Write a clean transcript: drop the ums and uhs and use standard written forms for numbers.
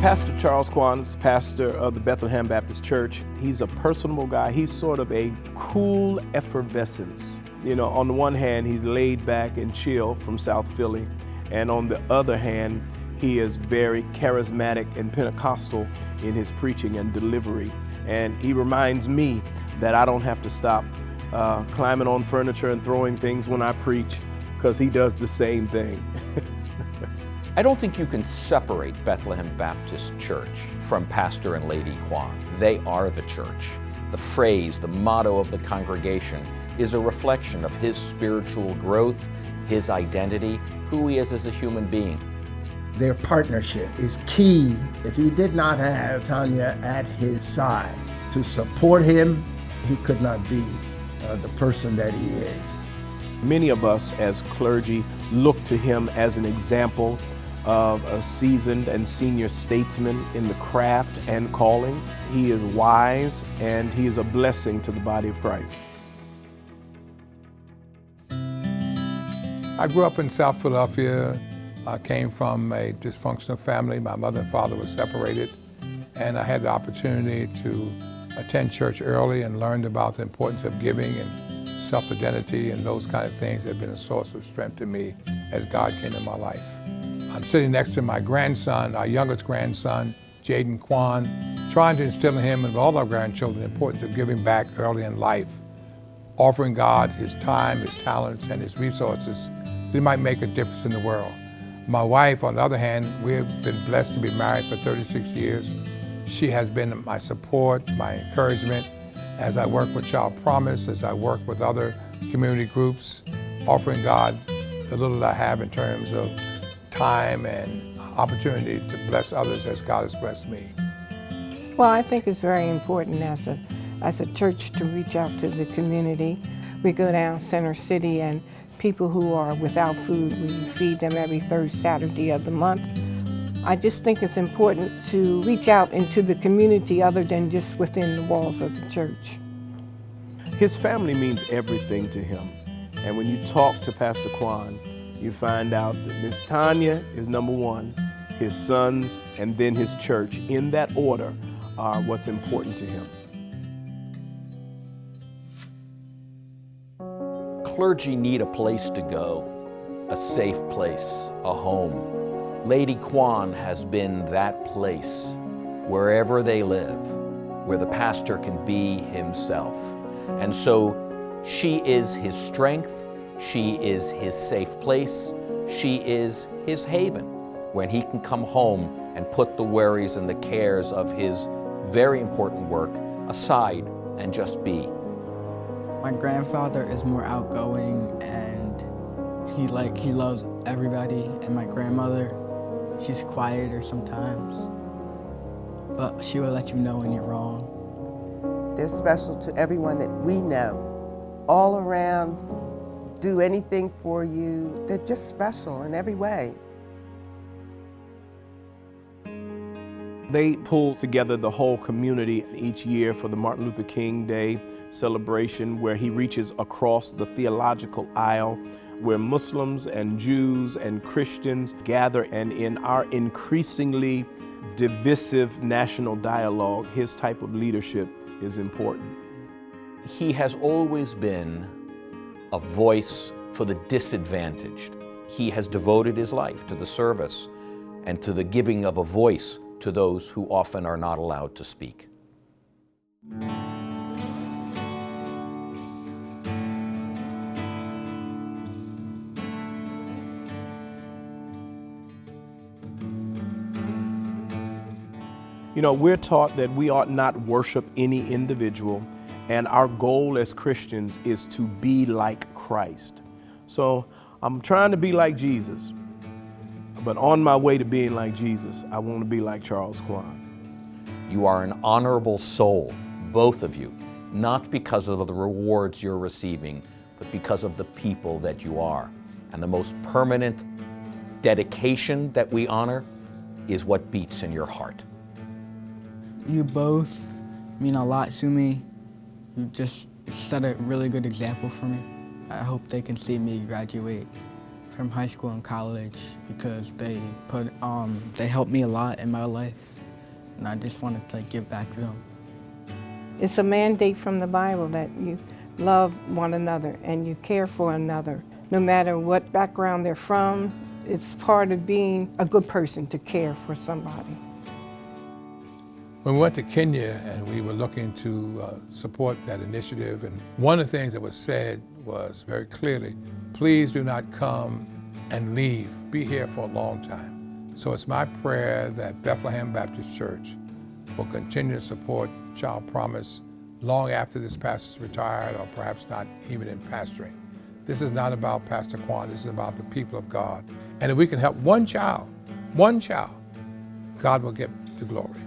Pastor Charles Quann is pastor of the Bethlehem Baptist Church. He's a personable guy. He's sort of a cool effervescence. You know, on the one hand, he's laid back and chill from South Philly. And on the other hand, he is very charismatic and Pentecostal in his preaching and delivery. And he reminds me that I don't have to stop climbing on furniture and throwing things when I preach, because he does the same thing. I don't think you can separate Bethlehem Baptist Church from Pastor and Lady Quann. They are the church. The phrase, the motto of the congregation is a reflection of his spiritual growth, his identity, who he is as a human being. Their partnership is key. If he did not have Tanya at his side to support him, he could not be the person that he is. Many of us as clergy look to him as an example of a seasoned and senior statesman in the craft and calling. He is wise and he is a blessing to the body of Christ. I grew up in South Philadelphia. I came from a dysfunctional family. My mother and father were separated, and I had the opportunity to attend church early and learned about the importance of giving and self-identity, and those kind of things have been a source of strength to me as God came in my life. I'm sitting next to my grandson, our youngest grandson, Jaden Quann, trying to instill in him and all our grandchildren the importance of giving back early in life, offering God his time, his talents, and his resources that might make a difference in the world. My wife, on the other hand, we've been blessed to be married for 36 years. She has been my support, my encouragement, as I work with ChildPromise, as I work with other community groups, offering God the little that I have in terms of time and opportunity to bless others as God has blessed me. Well, I think it's very important as a church to reach out to the community. We go down Center City, and people who are without food, we feed them every third Saturday of the month. I just think it's important to reach out into the community other than just within the walls of the church. His family means everything to him. And when you talk to Pastor Quann, you find out that Miss Tanya is number one, his sons, and then his church, in that order, are what's important to him. Clergy need a place to go, a safe place, a home. Lady Quann has been that place wherever they live, where the pastor can be himself. And so she is his strength, she is his safe place, she is his haven, when he can come home and put the worries and the cares of his very important work aside and just be. My grandfather is more outgoing, and he loves everybody, and my grandmother, she's quieter sometimes, but she will let you know when you're wrong. They're special to everyone that we know, all around, do anything for you. They're just special in every way. They pull together the whole community each year for the Martin Luther King Day celebration, where he reaches across the theological aisle, where Muslims and Jews and Christians gather, and in our increasingly divisive national dialogue, his type of leadership is important. He has always been a voice for the disadvantaged. He has devoted his life to the service and to the giving of a voice to those who often are not allowed to speak. You know, we're taught that we ought not worship any individual, and our goal as Christians is to be like Christ. So I'm trying to be like Jesus, but on my way to being like Jesus, I want to be like Charles Quann. You are an honorable soul, both of you, not because of the rewards you're receiving, but because of the people that you are. And the most permanent dedication that we honor is what beats in your heart. You both mean a lot to me. You just set a really good example for me. I hope they can see me graduate from high school and college, because they helped me a lot in my life. and I just wanted to give back to them. It's a mandate from the Bible that you love one another and you care for another. No matter what background they're from, it's part of being a good person to care for somebody. When we went to Kenya and we were looking to support that initiative, and one of the things that was said was very clearly, please do not come and leave. Be here for a long time. So it's my prayer that Bethlehem Baptist Church will continue to support ChildPromise long after this pastor's retired, or perhaps not even in pastoring. This is not about Pastor Quann, this is about the people of God. And if we can help one child, God will get the glory.